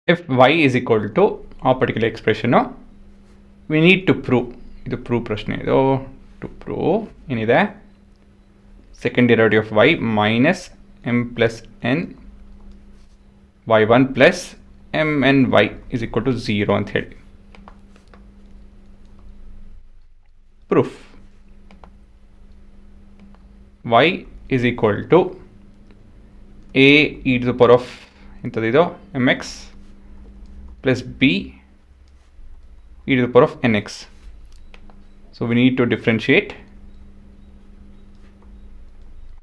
If y is equal to ಆ particular ಎಕ್ಸ್ಪ್ರೆಷನ್ನು we need to prove, ಇದು prove ಪ್ರಶ್ನೆ ಇದು, ಟು ಪ್ರೂವ್ ಏನಿದೆ second derivative of y minus M plus N y1 plus M N Y is equal to 0 ಅಂತ ಹೇಳಿ proof. y is equal to a e to the power of ಎಂಥದಿದು mx plus b e to the power of nx. So we need to differentiate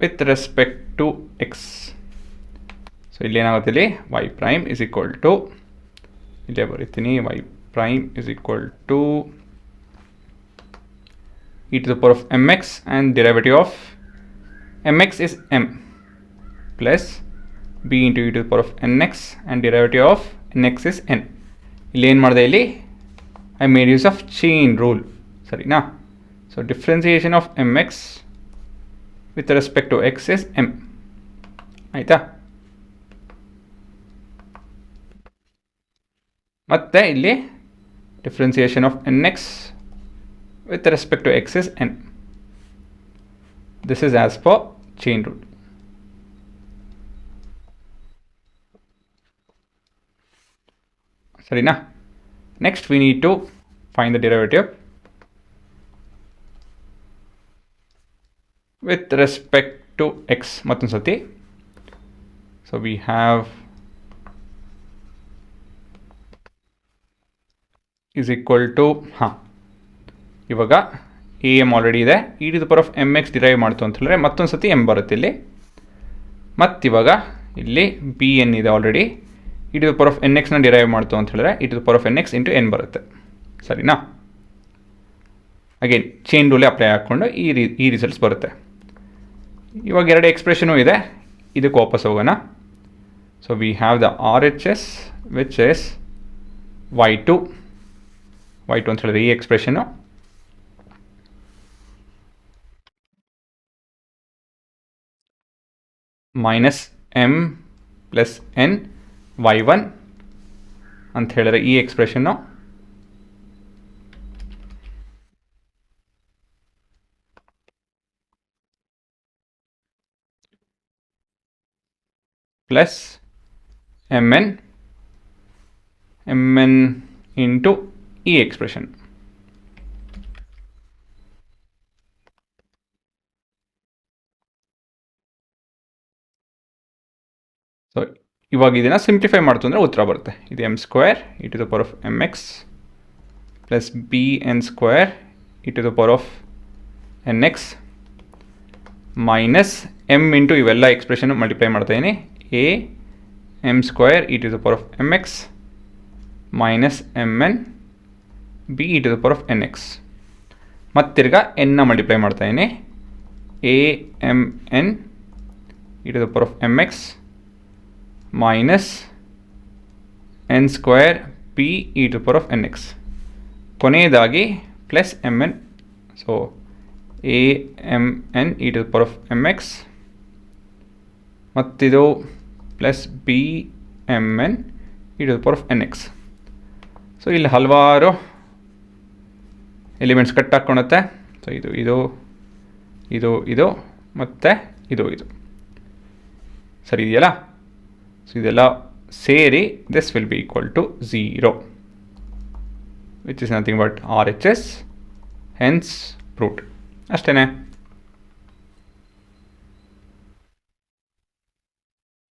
with respect to x. So ಇಲ್ಲಿ ಏನಾಗುತ್ತೆ, ಇಲ್ಲಿ y prime is equal to, ಇಲ್ಲೇ ಬರೀತೀನಿ, y prime is equal to e to the power of mx and derivative of mx is m plus b into e to the power of nx and derivative of nx is n. ಇಲ್ಲಿ ಏನು ಮಾಡಿದೆ, ಇಲ್ಲಿ I made use of chain rule, ಸರಿನಾ? So differentiation of mx with respect to x is m, ಆಯಿತಾ? ಮತ್ತು ಇಲ್ಲಿ differentiation of nx with respect to x is n. This is as per chain rule. Sarina? Next we need to find the derivative with respect to x. Mattun sati. So we have is equal to ಇವಾಗ A M already ಇದೆ, E to the power of M X derive ಮಾಡ್ತು ಅಂತ ಹೇಳಿದ್ರೆ ಮತ್ತೊಂದು ಸತಿ M ಬರುತ್ತೆ ಇಲ್ಲಿ. ಮತ್ತಿವಾಗ ಇಲ್ಲಿ ಬಿ ಎನ್ ಇದೆ already, e to the power of n ಎಕ್ಸ್ನ ಡಿರೈವ್ ಮಾಡ್ತು ಅಂತ ಹೇಳಿದ್ರೆ e to the power of N x into n ಬರುತ್ತೆ, ಸರಿನಾ? ಅಗೇನ್ ಚೈನ್ ರೂಲೇ ಅಪ್ಲೈ ಹಾಕ್ಕೊಂಡು ಈ ರಿಸಲ್ಟ್ಸ್ ಬರುತ್ತೆ. ಇವಾಗ ಎರಡು ಎಕ್ಸ್ಪ್ರೆಷನು ಇದೆ, ಇದಕ್ಕೆ ವಾಪಸ್ ಹೋಗೋಣ. So we have the R H S which is y2 ಅಂತ ಹೇಳಿದ್ರೆ ಈ expression minus M plus N y1 ಅಂತ ಹೇಳಿದ್ರೆ ಈ ಎಕ್ಸ್ಪ್ರೆಷನ್ನು ಪ್ಲಸ್ ಎಮ್ ಎನ್ ಇಂಟು ಈ ಎಕ್ಸ್ಪ್ರೆಷನ್. ಸೊ ಇವಾಗ ಇದನ್ನು ಸಿಂಪ್ಲಿಫೈ ಮಾಡ್ತು ಅಂದರೆ ಉತ್ತರ ಬರುತ್ತೆ. ಇದು M square E to the power of M X plus B N square E to the power of N X minus M into ಇವೆಲ್ಲ ಎಕ್ಸ್ಪ್ರೆಷನ್ ಮಲ್ಟಿಪ್ಲೈ ಮಾಡ್ತಾಯಿದ್ದೀನಿ, a M square E to the power of M x minus m n b e to the power of N x. ಮತ್ತಿರ್ಗ ಎನ್ನ multiply ಮಾಡ್ತಾಯಿದ್ದೀನಿ, a m n e to the power of M x minus n square p e to the power of N x. ಕೊನೆಯದಾಗಿ plus M n, so a m n e to the power of M x ಮತ್ತಿದು plus b m n e to the power of N X. So ಇಲ್ಲಿ ಹಲವಾರು elements cut ಹಾಕ್ಕೊಳುತ್ತೆ. So ಇದು ಇದು ಇದು ಇದು ಮತ್ತು ಇದು ಇದು ಸರಿ ಇದೆಯಲ್ಲ? ಸೊ ಇದೆಲ್ಲ ಸೇರಿ this will be equal to 0 which is nothing but R H S, hence proved. ಅಷ್ಟೇ.